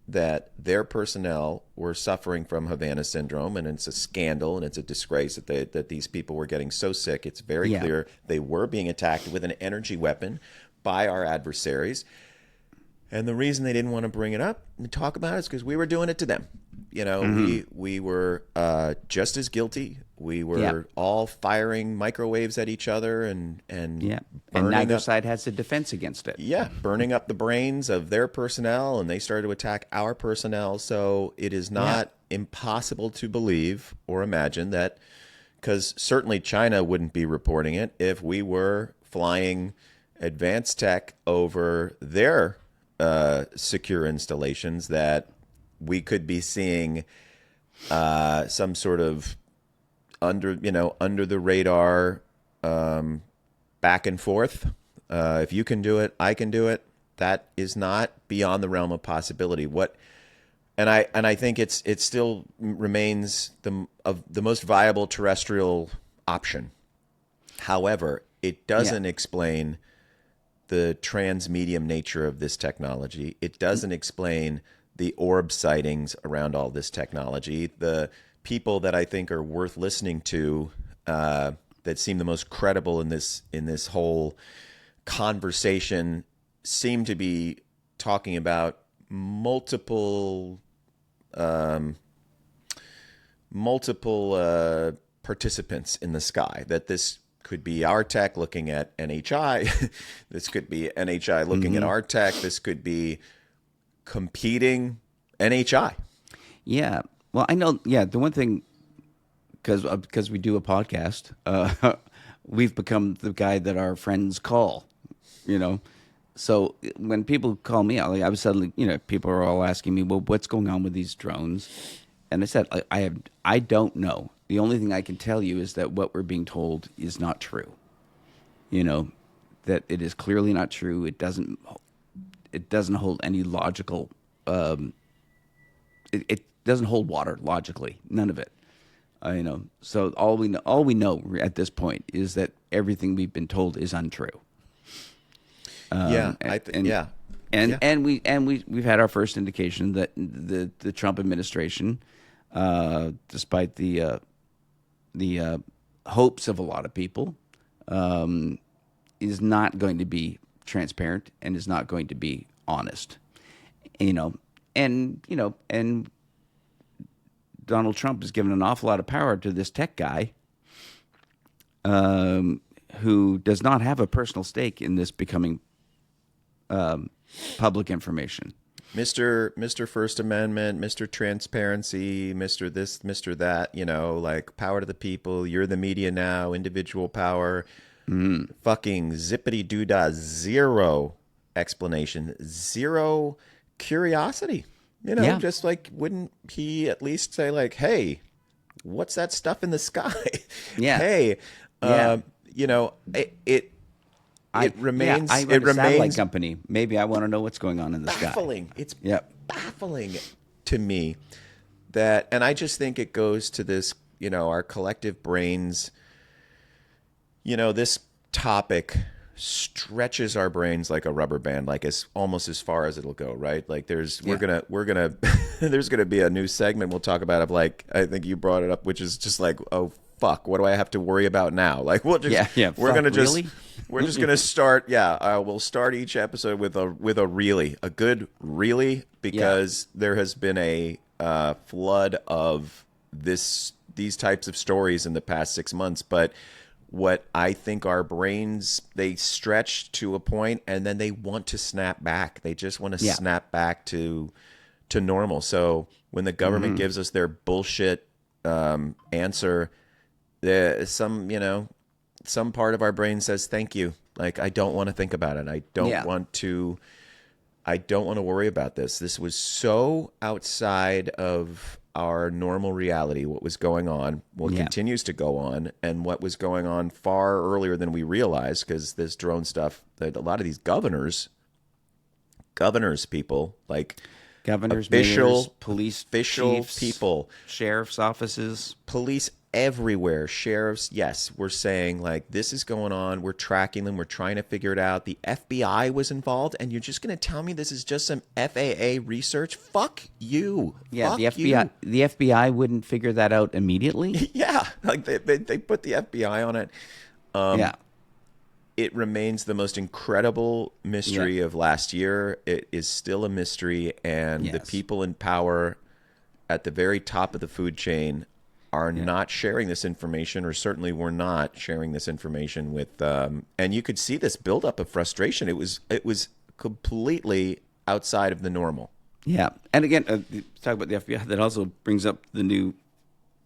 that their personnel were suffering from Havana syndrome, and it's a scandal and it's a disgrace that these people were getting so sick. It's very clear they were being attacked with an energy weapon by our adversaries. And the reason they didn't want to bring it up and talk about it is because we were doing it to them. We were just as guilty. We were all firing microwaves at each other and neither side has a defense against it. Yeah, burning up the brains of their personnel, and they started to attack our personnel. So it is not impossible to believe or imagine that, because certainly China wouldn't be reporting it if we were flying advanced tech over their secure installations, that we could be seeing some sort of under the radar back and forth. If you can do it, I can do it. That is not beyond the realm of possibility. And I think it still remains the most viable terrestrial option. However, it doesn't explain the transmedium nature of this technology. It doesn't explain the orb sightings around all this technology. The people that I think are worth listening to, that seem the most credible in this whole conversation, seem to be talking about multiple participants in the sky. That this could be our tech looking at NHI. This could be NHI looking at our tech. This could be competing NHI. Yeah. Well, I know. Yeah. The one thing, because we do a podcast, we've become the guy that our friends call. So when people call me out, I was suddenly, people are all asking me, well, what's going on with these drones? And I said, I don't know. The only thing I can tell you is that what we're being told is not true. That it is clearly not true. It doesn't hold any logical. It doesn't hold water logically. None of it. So all we know at this point is that everything we've been told is untrue. We've had our first indication that the Trump administration, despite the hopes of a lot of people, is not going to be transparent and is not going to be honest. And Donald Trump has given an awful lot of power to this tech guy, who does not have a personal stake in this becoming public information. Mr. First Amendment, Mr. Transparency, Mr. this, Mr. that, like power to the people, you're the media now, individual power, fucking zippity doodah, zero explanation, zero curiosity. Just like, wouldn't he at least say like, hey, what's that stuff in the sky? Yeah. Hey, it remains. I run a satellite company. Maybe I want to know what's going on in the baffling. sky. It's baffling to me that, and I just think it goes to this, our collective brains. This topic stretches our brains like a rubber band, like almost as far as it'll go, right? Like we're gonna there's gonna be a new segment we'll talk about of, like, I think you brought it up, which is just like, oh fuck, what do I have to worry about now? Like we're just gonna start. We'll start each episode with a good really, because there has been a flood of these types of stories in the past 6 months. But what I think our brains, they stretch to a point and then they want to snap back. They just want to snap back to normal. So when the government gives us their bullshit answer, some part of our brain says thank you. Like, I don't want to think about it. I don't want to worry about this. This was so outside of our normal reality, what was going on, what continues to go on, and what was going on far earlier than we realized, because this drone stuff, a lot of these governors, people, like governors, official, mayors, police, official chiefs, people, sheriff's offices, police everywhere, sheriffs, yes, we're saying, like, this is going on, we're tracking them, we're trying to figure it out. The FBI was involved, and you're just going to tell me this is just some FAA research? Fuck you. Yeah, Fuck the FBI, you. the FBI wouldn't figure that out immediately. Yeah, like they put the FBI on it. Yeah. It remains the most incredible mystery of last year. It is still a mystery, and the people in power at the very top of the food chain are not sharing this information, or certainly were not sharing this information with. And you could see this buildup of frustration. It was completely outside of the normal. Yeah, and again, talk about the FBI. That also brings up the new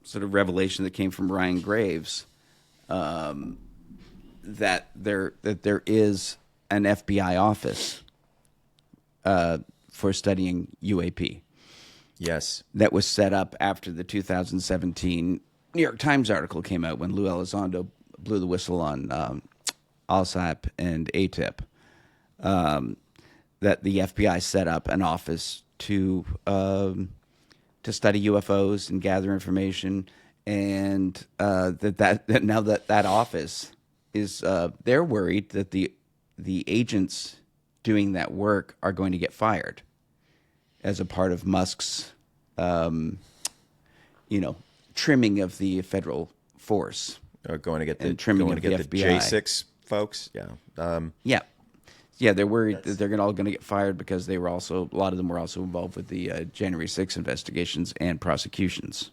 sort of revelation that came from Ryan Graves, that there is an FBI office for studying UAP. Yes. That was set up after the 2017 New York Times article came out when Lou Elizondo blew the whistle on OSAP and ATIP. That the FBI set up an office to study UFOs and gather information, and that now that office is they're worried that the agents doing that work are going to get fired as a part of Musk's, trimming of the federal force. Or going to get the trimming going of to get the the FBI. J6 folks. Yeah. Yeah, they're worried that they're all going to get fired because a lot of them were also involved with the January 6th investigations and prosecutions.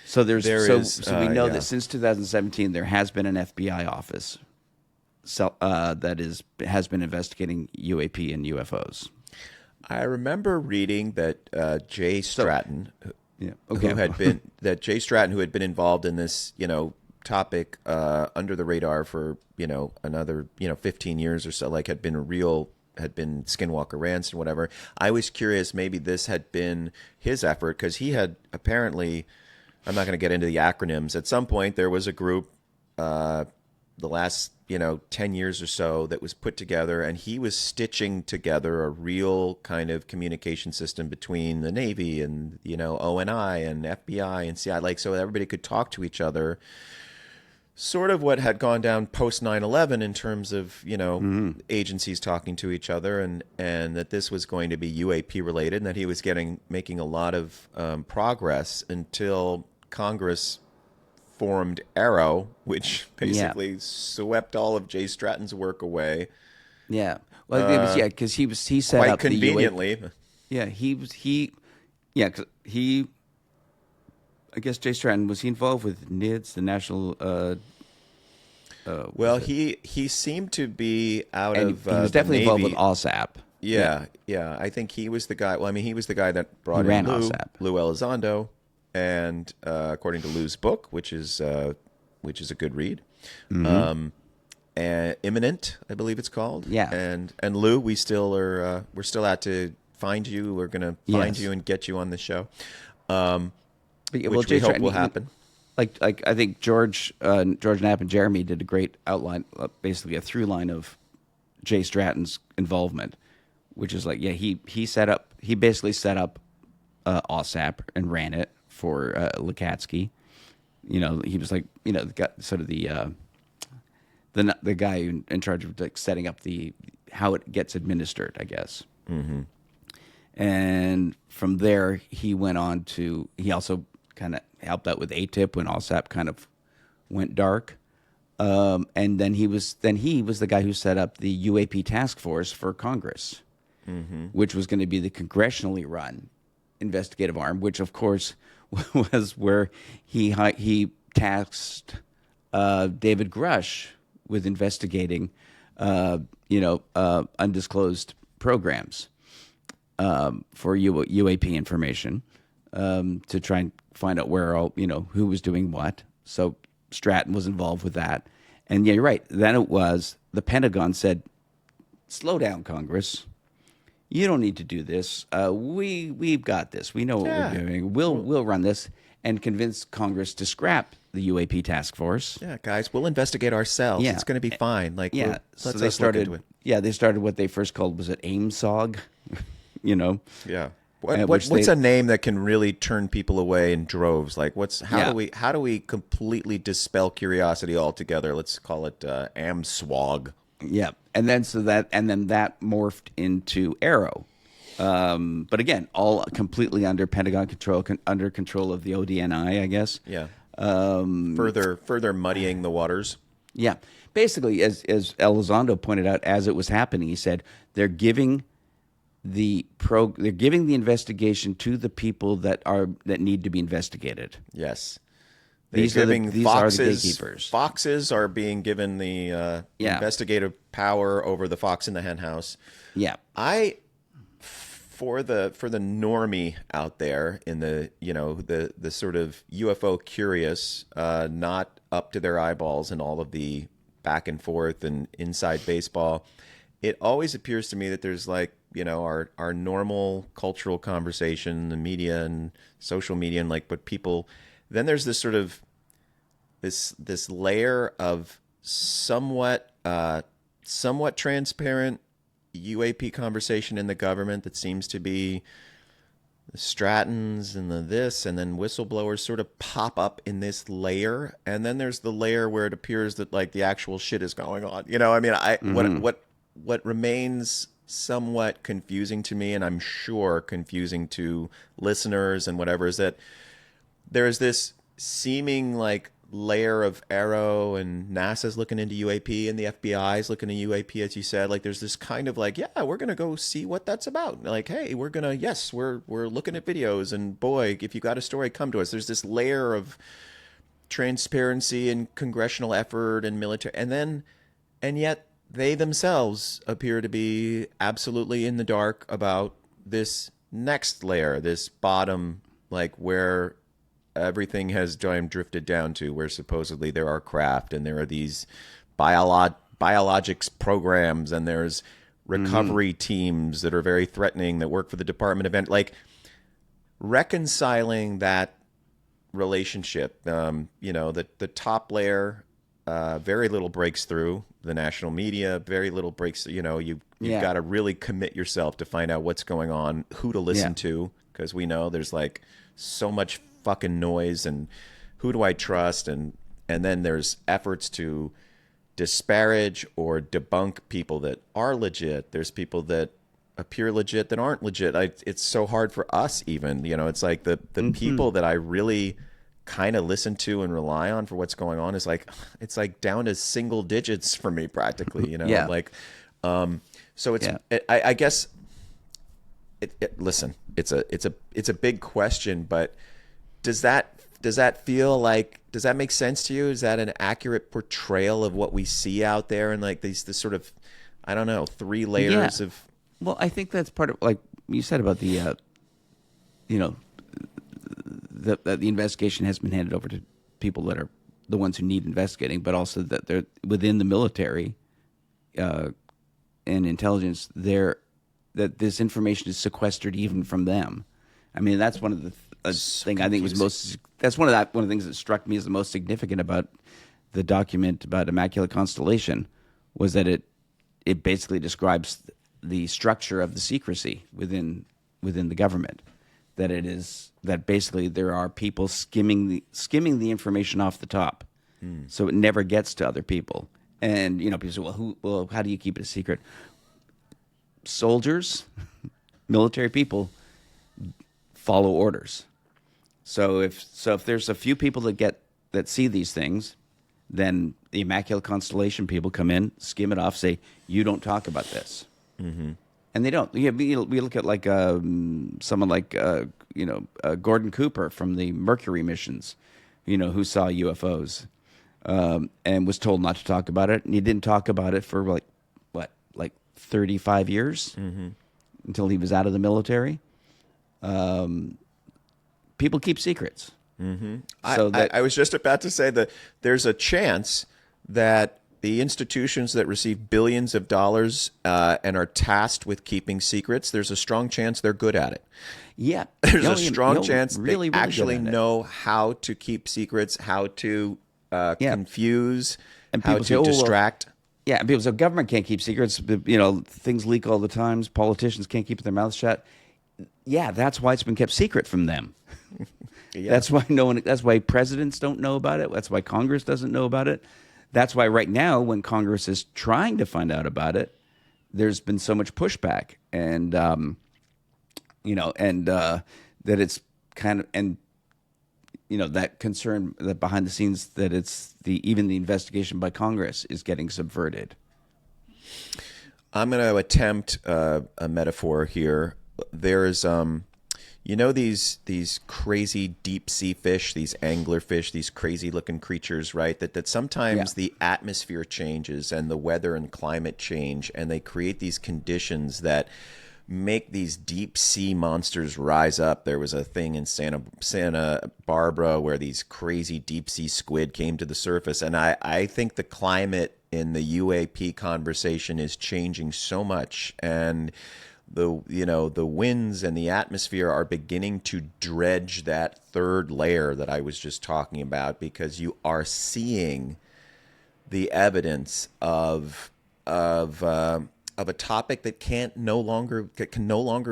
So we know that since 2017 there has been an FBI office that has been investigating UAP and UFOs. I remember reading that Jay Stratton, who had been involved in this, topic under the radar for another 15 years or so, like had been Skinwalker Ranch and whatever. I was curious, maybe this had been his effort, because he had apparently, I'm not going to get into the acronyms, at some point there was a group the last 10 years or so that was put together, and he was stitching together a real kind of communication system between the Navy and ONI and FBI and CIA, like, so everybody could talk to each other. Sort of what had gone down post 9/11 in terms of agencies talking to each other, and that this was going to be UAP related, and that he was making a lot of progress until Congress formed Arrow, which basically swept all of Jay Stratton's work away. Yeah, well, it was because he set quite up conveniently. Because I guess Jay Stratton, was he involved with NIDS, the National? He seemed to be out and of. He was definitely involved with OSAP. Yeah. I think he was the guy. Well, I mean, he was the guy that brought in Lou Elizondo, and according to Lou's book, which is a good read, Imminent, I believe it's called. Yeah. And Lou, we're still out to find you. We're gonna find you and get you on the show. Which we hope will happen. Like I think George Knapp and Jeremy did a great outline, basically a through line of Jay Stratton's involvement, which is like, he basically set up OSAP and ran it for Lukatsky. He was like, the guy, sort of the guy in charge of like setting up how it gets administered, I guess. Mm-hmm. And from there, he went on to, he also kind of helped out with ATIP when OSAP kind of went dark. And then he was the guy who set up the UAP task force for Congress, which was going to be the congressionally run investigative arm, which of course was where he tasked David Grush with investigating, undisclosed programs for UAP information, to try and find out who was doing what. So Stratton was involved with that. And you're right. Then it was the Pentagon said, slow down, Congress. you don't need to do this. We've got this. We know what Yeah. we're doing. We'll run this and convince Congress to scrap the UAP task force. Yeah, guys, we'll investigate ourselves. Yeah. It's going to be fine. Like, Yeah, let's us look into it. Yeah, they started what they first called, was it AIMSOG? You know. Yeah. Which What's they- a name that can really turn people away in droves? Like, how do we completely dispel curiosity altogether? Let's call it AMSWOG. Yeah, and then that morphed into Arrow, but again, all completely under Pentagon control, under control of the ODNI, I guess. Yeah. Further muddying the waters. Yeah, basically, as Elizondo pointed out, as it was happening, he said they're giving the investigation to the people that need to be investigated. Yes. These are the gatekeepers. Foxes are being given the investigative power over the fox in the hen house. Yeah. For the normie out there in the the sort of UFO curious, not up to their eyeballs in all of the back and forth and inside baseball, it always appears to me that there's like our normal cultural conversation, the media and social media, and like what people. Then there's this sort of this layer of somewhat transparent UAP conversation in the government that seems to be the Strattons and the this, and then whistleblowers sort of pop up in this layer, and then there's the layer where it appears that like the actual shit is going on. I mean, what remains somewhat confusing to me, and I'm sure confusing to listeners and whatever, is that there's this seeming like layer of Arrow, and NASA's looking into UAP, and the FBI's looking at UAP, as you said. Like, there's this kind of like, yeah, we're gonna go see what that's about. Like, hey, we're looking at videos, and boy, if you got a story, come to us. There's this layer of transparency and congressional effort and military, and yet they themselves appear to be absolutely in the dark about this next layer, this bottom, like where everything has drifted down to, where supposedly there are craft and there are these biologics programs, and there's recovery teams that are very threatening that work for the Department of like reconciling that relationship. The top layer, very little breaks through the national media, very little breaks. You've got to really commit yourself to find out what's going on, who to listen to, because we know there's like so much fucking noise, and who do I trust, and then there's efforts to disparage or debunk people that are legit. There's people that appear legit that aren't legit. It's so hard for us even, it's like the people that I really kind of listen to and rely on for what's going on is like, it's like down to single digits for me practically, Yeah. like, so it's, I guess listen, it's a big question, but does that feel like, does that make sense to you? Is that an accurate portrayal of what we see out there, and like this sort of, I don't know, three layers of? Well, I think that's part of, like you said about the, that the investigation has been handed over to people that are the ones who need investigating, but also that they're within the military and intelligence. That this information is sequestered even from them. I mean, that's one of the thing I think was most. That's one of the things that struck me as the most significant about the document about Immaculate Constellation, was that it basically describes the structure of the secrecy within the government. That basically there are people skimming the information off the top, so it never gets to other people. And people say, well, how do you keep it a secret? Soldiers, military people follow orders. So if there's a few people that see these things, then the Immaculate Constellation people come in, skim it off, say, you don't talk about this. Mm-hmm. And they don't. We look at like someone like Gordon Cooper from the Mercury missions, who saw UFOs and was told not to talk about it, and he didn't talk about it for like 35 years until he was out of the military. People keep secrets. Mm-hmm. So I was just about to say that there's a chance that the institutions that receive billions of dollars and are tasked with keeping secrets, there's a strong chance they're good at it. Yeah, There's a strong chance really they actually good at it. know how to keep secrets, how to confuse, And how people to say, "Oh, well, distract. Yeah, and people say government can't keep secrets. You know, things leak all the time. Politicians can't keep their mouths shut. Yeah, that's why it's been kept secret from them. Yeah. That's why no one. That's why presidents don't know about it. That's why Congress doesn't know about it. That's why right now, when Congress is trying to find out about it, there's been so much pushback, and that it's kind of that concern that behind the scenes that it's even the investigation by Congress is getting subverted. I'm going to attempt a metaphor here. There's these crazy deep sea fish, these anglerfish, these crazy looking creatures, right? That sometimes the atmosphere changes and the weather and climate change, and they create these conditions that make these deep sea monsters rise up. There was a thing in Santa Barbara where these crazy deep sea squid came to the surface, and I think the climate in the UAP conversation is changing so much, and the winds and the atmosphere are beginning to dredge that third layer that I was just talking about, because you are seeing the evidence of a topic that can no longer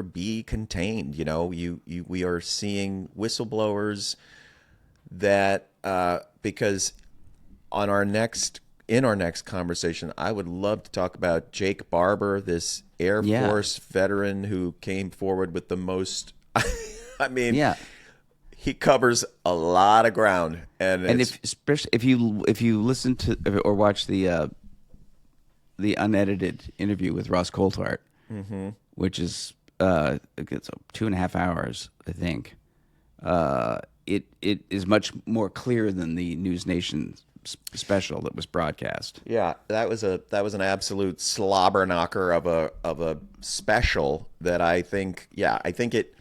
be contained. We are seeing whistleblowers that because in our next conversation, I would love to talk about Jake Barber, this Air Force veteran who came forward with the most. I mean, he covers a lot of ground, and especially if you listen to or watch the unedited interview with Ross Coulthart, which is it's 2.5 hours, I think. It is much more clear than the News Nation special that was broadcast. Yeah, that was an absolute slobber knocker of a special that I think it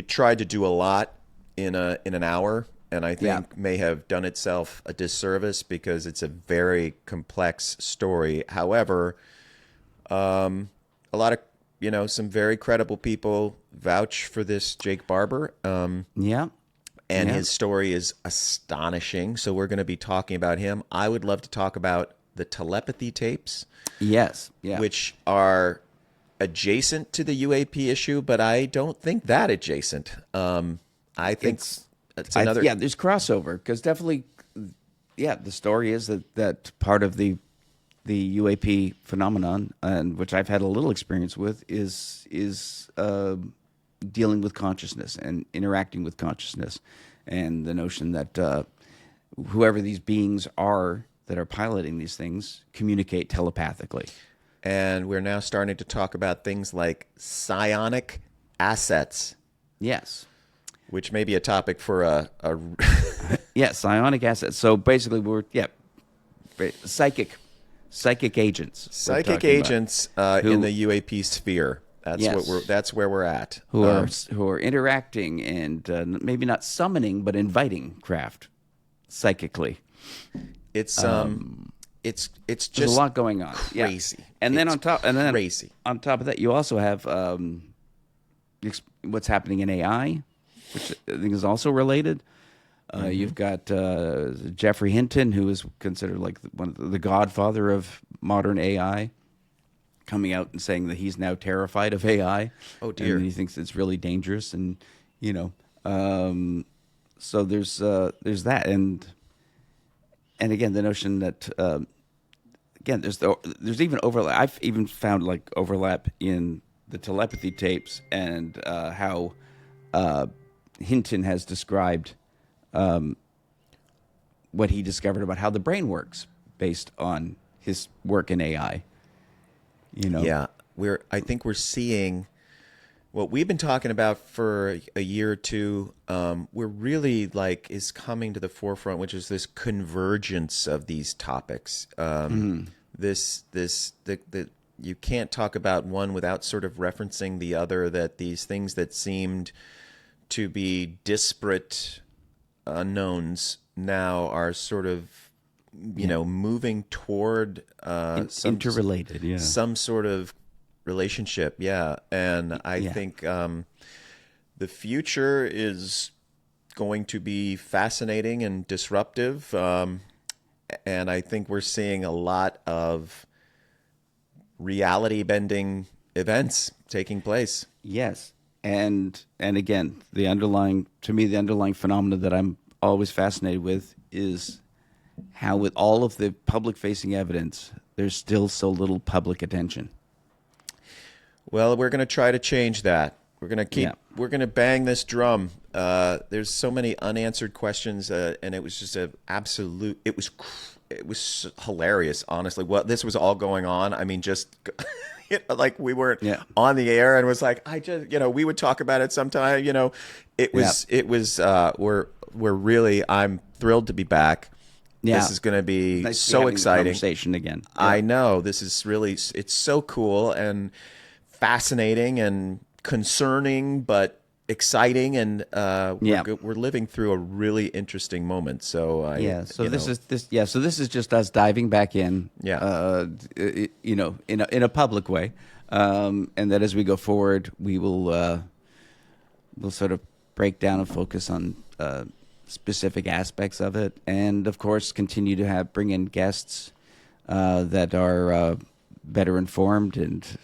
tried to do a lot in an hour, and I think may have done itself a disservice because it's a very complex story. However, a lot of some very credible people vouch for this Jake Barber. And his story is astonishing. So we're going to be talking about him. I would love to talk about the telepathy tapes. Yes. Yeah. Which are adjacent to the UAP issue, but I don't think that adjacent. I think it's another. There's crossover because definitely, the story is that part of the UAP phenomenon, and which I've had a little experience with, is dealing with consciousness and interacting with consciousness, and the notion that whoever these beings are that are piloting these things communicate telepathically. And we're now starting to talk about things like psionic assets. Yes. Which may be a topic for a psionic assets. So basically we're psychic agents. Psychic agents in the UAP sphere. That's where we're at. Who are interacting and maybe not summoning, but inviting craft psychically. It's just there's a lot going on. Crazy. And then on top of that, you also have what's happening in AI, which I think is also related. You've got Jeffrey Hinton, who is considered like one of the godfather of modern AI, coming out and saying that he's now terrified of AI. Oh dear! And he thinks it's really dangerous, and so there's that, and again the notion that there's even overlap. I've even found like overlap in the telepathy tapes and how Hinton has described what he discovered about how the brain works based on his work in AI. Yeah, I think we're seeing what we've been talking about for a year or two. We're really is coming to the forefront, which is this convergence of these topics. You can't talk about one without sort of referencing the other. That these things that seemed to be disparate unknowns now are sort of you know, moving toward interrelated, yeah. some sort of relationship, yeah. And I think the future is going to be fascinating and disruptive, and I think we're seeing a lot of reality-bending events taking place. Yes, and again, the underlying phenomena that I'm always fascinated with is how, with all of the public-facing evidence, there's still so little public attention. Well, we're going to try to change that. We're going to keep. Yeah. We're going to bang this drum. There's so many unanswered questions, and it was just absolute. It was hilarious, honestly. What this was all going on. I mean, just like we weren't on the air, and was like, I just, we would talk about it sometime. It was. It was. We're really. I'm thrilled to be back. Yeah. This is going to be nice so exciting. Conversation again. Yeah. I know. This is really. It's so cool and fascinating and concerning, but exciting, and we're living through a really interesting moment. So this is just us diving back in, in a public way, and that as we go forward, we will we'll sort of break down and focus on specific aspects of it, and of course continue to bring in guests that are better informed and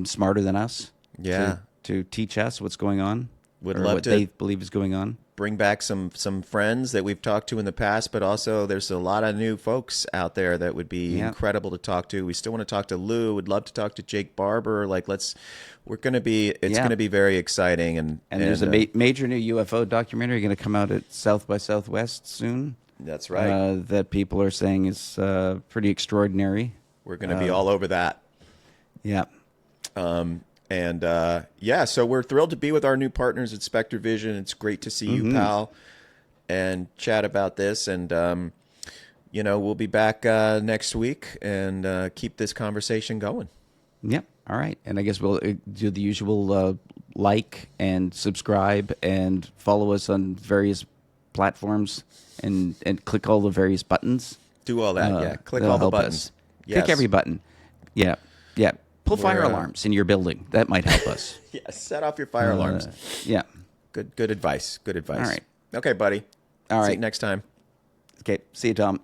smarter than us. Yeah. To teach us what's going on, would love what to they believe is going on. Bring back some friends that we've talked to in the past, but also there's a lot of new folks out there that would be incredible to talk to. We still want to talk to Lou. Would love to talk to Jake Barber. It's going to be very exciting. And there's a major new UFO documentary going to come out at South by Southwest soon. That's right. That people are saying is pretty extraordinary. We're going to be all over that. Yeah. So we're thrilled to be with our new partners at SpectreVision. It's great to see you, pal, and chat about this. And, we'll be back next week and keep this conversation going. Yep. All right. And I guess we'll do the usual like and subscribe and follow us on various platforms and click all the various buttons. Do all that, Click all the buttons. Yes. Click every button. Yeah. Yeah. Pull fire alarms in your building. That might help us. Set off your fire alarms. Yeah. Good advice. Good advice. All right. Okay, buddy. All right. See you next time. Okay. See you, Tom.